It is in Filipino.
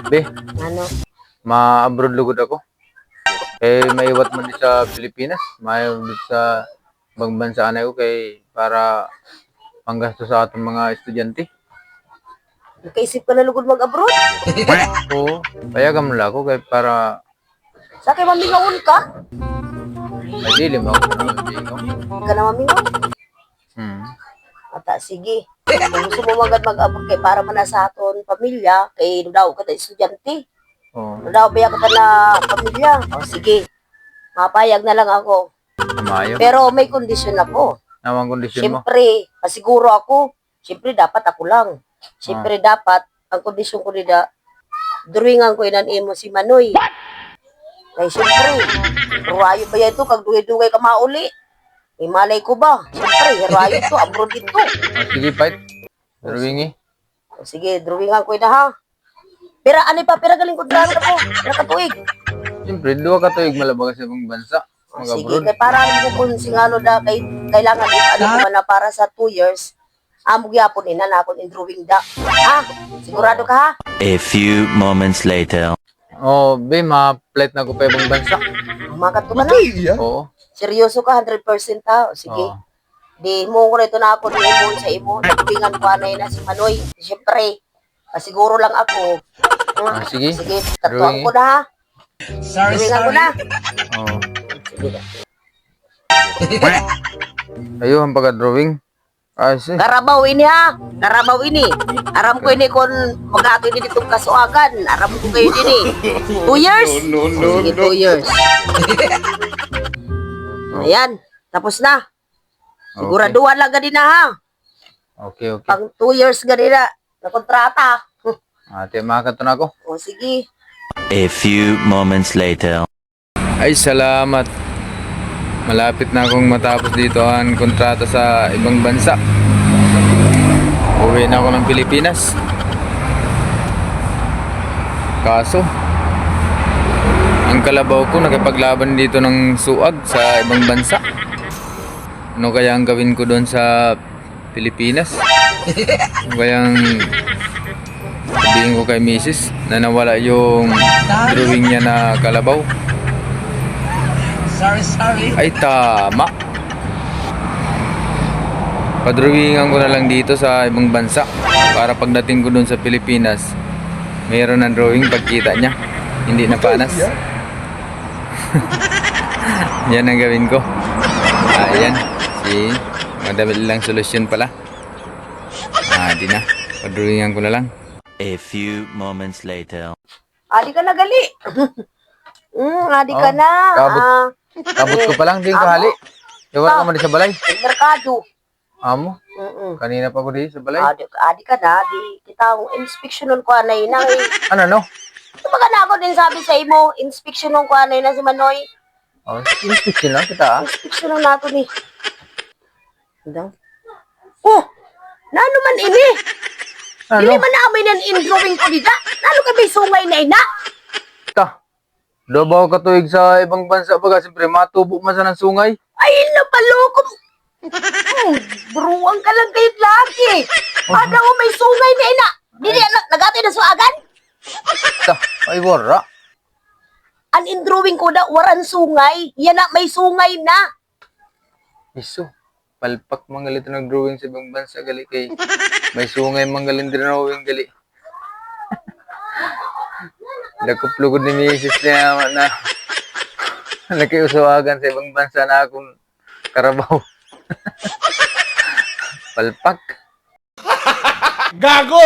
Be, Ano? ma-abroad lugod ako. Maiwat man di sa Pilipinas. Maiwat di sa ibang bansa na ko para panggasto sa atong mga estudyante. Nakaisip ka na lugod mag-abroad? Oo, payagan mo lang ako para Sa kay mamingaon ka? madili mo ako na ikaw. Ka na mamingaon? Ata, sige. Kung gusto mo magad mag-abroad kay para man sa aton pamilya, kay daw ka ta estudyante. Oo, Daw ba ka na pamilya? O sige. Mapayag na lang ako. maayo. Pero may kondisyon ako. Namang kondisyon mo. Siyempre, pasiguro ako. Siyempre, dapat ako lang. Siyempre, dapat, ang kondisyon ko nila, drawingan ko inan mo si Manoy. Kaya siyempre, herayo ba yan ito? Kag dugay-dugay ka mauli. May malay ko ba? Siyempre, herayo ito, abroad dito. Sige, fight. Drawing O, sige, drawingan ko ina ha. Pero ano pa, pero galing ko drawing ako. Pero katuig. Siyempre, duwa ka tuig malabag sa ibang bansa. O, sige, Mag-abroad. kaya para alam ko kung singalo na kailangan ano ko man na para sa 2 years, amo gyapon ina na akong in drawing da. Ha? Sigurado ka ha? A few moments later. Oh, be, ma-flight na ko pa ibang bansa. Umakat ko ka na. Oo. Seryoso ka, 100% ha? O, sige. Oo. Di mo ko rito na ako ni mo sa imo. Nagpingan ko anay na si Manoy. Siyempre, pasiguro lang ako. Sige. Sige, tatuan ko na ha. Drawingan ko na. Oo. Sige na. Ayo, ang pagka-drawing. Sige. Karabaw ini ha. Karabaw ini. Aram ko ini kung mag-ato ini ditong kasuagan. Aram ko kayo ini. 2 years? Sige, 2 years. Ayan. Tapos na. Siguraduhan lang gani na ha. Okay. Pang 2 years gani na. Na kontrata. Ate, makato na ako. O sige. A few moments later. Ay, salamat. Malapit na akong matapos dito ang kontrata sa ibang bansa. Uwi na ako ng Pilipinas. Kaso, ang kalabaw ko nakipaglaban dito ng suag sa ibang bansa. Ano kaya ang gawin ko doon sa Pilipinas? Ano kayang sabihin ko kay Mrs. na nawala yung drawing niya na kalabaw? Sorry. Ay, tama. Padrawingan ko na lang dito sa ibang bansa para pagdating ko doon sa Pilipinas, mayroon ng drawing pagkita niya. Hindi na panas. Yan ang gawin ko. Ayan. See? Madali lang solusyon pala. Di na. Padrawingan ko na lang. A few moments later. Adi ka na gali. Adi ka na. Kabot ko pa lang din kahali. Iwan ka man sa balay. Merkado. Amo? Kanina pa ko di sa balay. Adi ka na. Di kita inspeksyonon ko anay na. Ano, no? Tumaga na ako din sabi sa imo. Inspeksyonon ko anay na si Manoy. Oh, inspection lang kita, Inspeksyonon nato ni. Daw. Oh! Nano man ini? Ano? Dili man na amoy nan in-drawing ko dita. Nano ka may sungay na ina? Ta. Dabaw ka tuig sa ibang bansa baga siyempre matubo man sa ng sungay. Ay, napaloko. Bruwang ka lang kayo't lagi. Ada mo may sungay na ina. Dili nagatoy na suagan? Ta, ay wara. An in-drawing ko na waran sungay. Yan na may sungay na. Iso. Palpak manggalit ng drawing sa ibang bansa gali kay may sungay manggalin din drawing gali. Nakuplugod ni Mrs. niya na nakiusawagan sa ibang bansa na akong karabaw. Palpak. Gago!